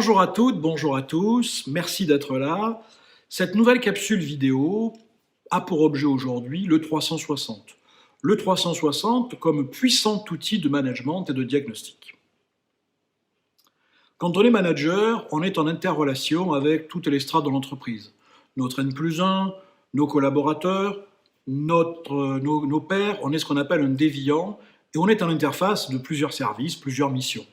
Bonjour à toutes, bonjour à tous, merci d'être là. Cette nouvelle capsule vidéo a pour objet aujourd'hui le 360. Le 360 comme puissant outil de management et de diagnostic. Quand on est manager, on est en interrelation avec toutes les strates de l'entreprise. Notre N+1, nos collaborateurs, nos pairs, on est ce qu'on appelle un déviant et on est en interface de plusieurs services, plusieurs missions.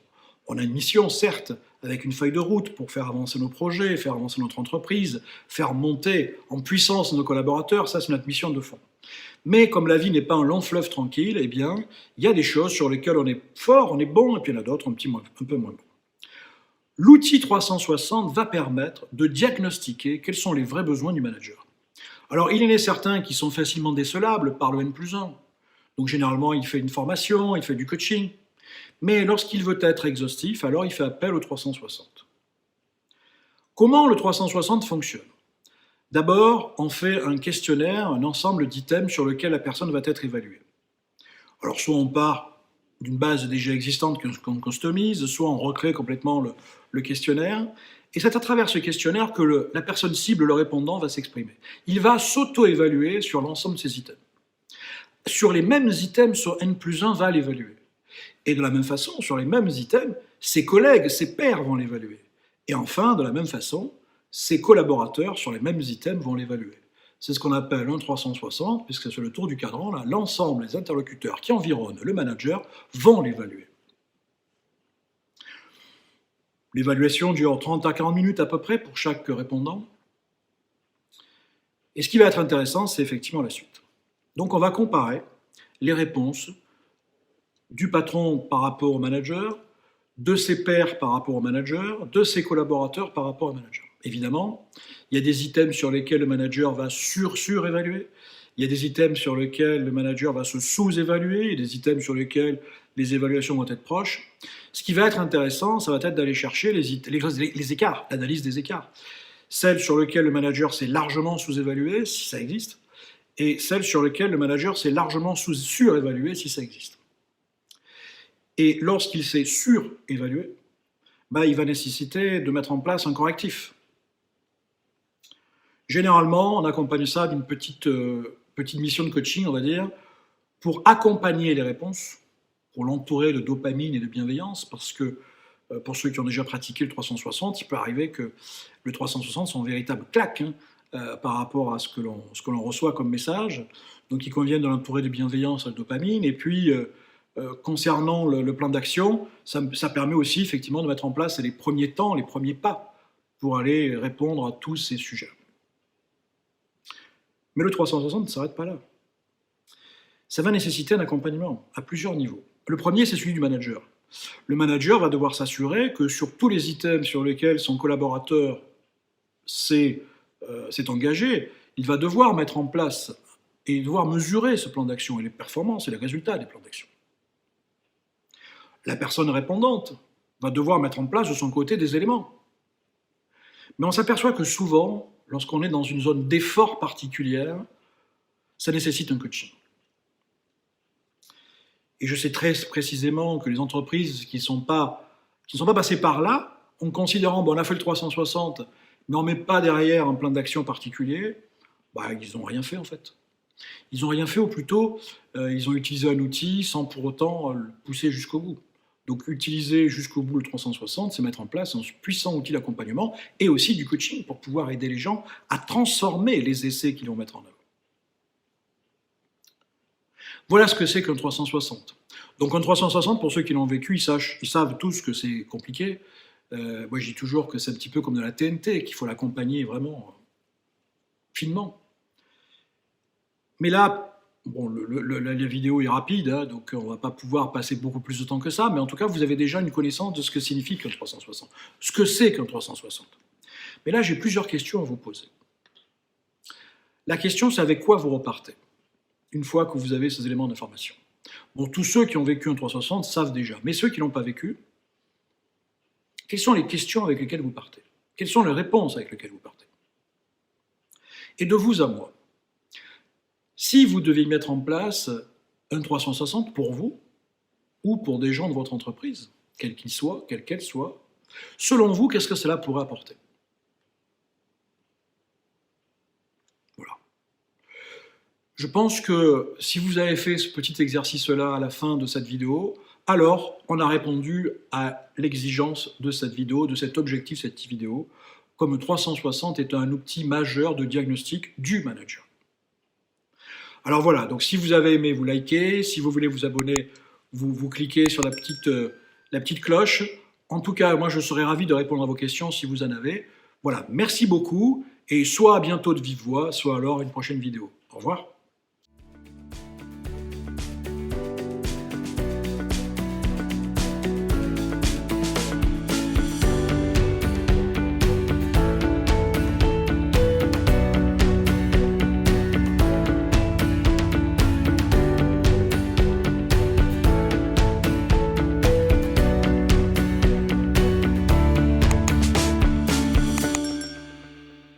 On a une mission, certes, avec une feuille de route pour faire avancer nos projets, faire avancer notre entreprise, faire monter en puissance nos collaborateurs, ça c'est notre mission de fond. Mais comme la vie n'est pas un long fleuve tranquille, eh bien, il y a des choses sur lesquelles on est fort, on est bon, et puis il y en a d'autres un peu moins bons. L'outil 360 va permettre de diagnostiquer quels sont les vrais besoins du manager. Alors, il en est certains qui sont facilement décelables par le N+1. Donc, généralement, il fait une formation, il fait du coaching. Mais lorsqu'il veut être exhaustif, alors il fait appel au 360. Comment le 360 fonctionne? D'abord, on fait un questionnaire, un ensemble d'items sur lequel la personne va être évaluée. Alors, soit on part d'une base déjà existante qu'on customise, soit on recrée complètement le questionnaire. Et c'est à travers ce questionnaire que la personne cible, le répondant, va s'exprimer. Il va s'auto-évaluer sur l'ensemble de ces items. Sur les mêmes items, sur N+1 va l'évaluer. Et de la même façon, sur les mêmes items, ses collègues, ses pairs vont l'évaluer. Et enfin, de la même façon, ses collaborateurs sur les mêmes items vont l'évaluer. C'est ce qu'on appelle un 360, puisque sur le tour du cadran, là, l'ensemble des interlocuteurs qui environnent le manager vont l'évaluer. L'évaluation dure 30 à 40 minutes à peu près pour chaque répondant. Et ce qui va être intéressant, c'est effectivement la suite. Donc on va comparer les réponses du patron par rapport au manager, de ses pairs par rapport au manager, de ses collaborateurs par rapport au manager. Évidemment, il y a des items sur lesquels le manager va surévaluer, il y a des items sur lesquels le manager va se sous-évaluer, il y a des items sur lesquels les évaluations vont être proches. Ce qui va être intéressant, ça va être d'aller chercher les écarts, l'analyse des écarts. Celles sur lesquelles le manager s'est largement sous-évalué, si ça existe, et celles sur lesquelles le manager s'est largement surévalué, si ça existe. Et lorsqu'il s'est surévalué, il va nécessiter de mettre en place un correctif. Généralement, on accompagne ça d'une petite mission de coaching, on va dire, pour accompagner les réponses, pour l'entourer de dopamine et de bienveillance, parce que pour ceux qui ont déjà pratiqué le 360, il peut arriver que le 360 soit un véritable claque par rapport à ce que l'on reçoit comme message. Donc il convient de l'entourer de bienveillance et de dopamine, et puis concernant le plan d'action, ça permet aussi effectivement de mettre en place les premiers temps, les premiers pas pour aller répondre à tous ces sujets. Mais le 360 ne s'arrête pas là. Ça va nécessiter un accompagnement à plusieurs niveaux. Le premier, c'est celui du manager. Le manager va devoir s'assurer que sur tous les items sur lesquels son collaborateur s'est engagé, il va devoir mettre en place et devoir mesurer ce plan d'action et les performances et les résultats des plans d'action. La personne répondante va devoir mettre en place de son côté des éléments. Mais on s'aperçoit que souvent, lorsqu'on est dans une zone d'effort particulière, ça nécessite un coaching. Et je sais très précisément que les entreprises qui ne sont pas passées par là, en considérant, on a fait le 360, mais on ne met pas derrière un plan d'action particulier, ils n'ont rien fait en fait. Ils n'ont rien fait, ou plutôt, ils ont utilisé un outil sans pour autant le pousser jusqu'au bout. Donc utiliser jusqu'au bout le 360, c'est mettre en place un puissant outil d'accompagnement et aussi du coaching pour pouvoir aider les gens à transformer les essais qu'ils vont mettre en œuvre. Voilà ce que c'est qu'un 360. Donc un 360, pour ceux qui l'ont vécu, ils savent tous que c'est compliqué. Moi je dis toujours que c'est un petit peu comme de la TNT, qu'il faut l'accompagner vraiment finement. Mais là, la vidéo est rapide, donc on ne va pas pouvoir passer beaucoup plus de temps que ça, mais en tout cas, vous avez déjà une connaissance de ce que signifie qu'un 360, ce que c'est qu'un 360. Mais là, j'ai plusieurs questions à vous poser. La question, c'est avec quoi vous repartez, une fois que vous avez ces éléments d'information. Tous ceux qui ont vécu un 360 savent déjà, mais ceux qui ne l'ont pas vécu, quelles sont les questions avec lesquelles vous partez? Quelles sont les réponses avec lesquelles vous partez? Et de vous à moi, si vous deviez mettre en place un 360 pour vous, ou pour des gens de votre entreprise, quelle qu'elle soit, Selon vous, qu'est-ce que cela pourrait apporter? Voilà. Je pense que si vous avez fait ce petit exercice-là à la fin de cette vidéo, alors on a répondu à l'exigence de cette vidéo, de cet objectif de cette vidéo, comme 360 est un outil majeur de diagnostic du manager. Alors voilà, donc si vous avez aimé, vous likez, si vous voulez vous abonner, vous cliquez sur la petite cloche. En tout cas, moi je serais ravi de répondre à vos questions si vous en avez. Voilà, merci beaucoup et soit à bientôt de vive voix, soit alors à une prochaine vidéo. Au revoir.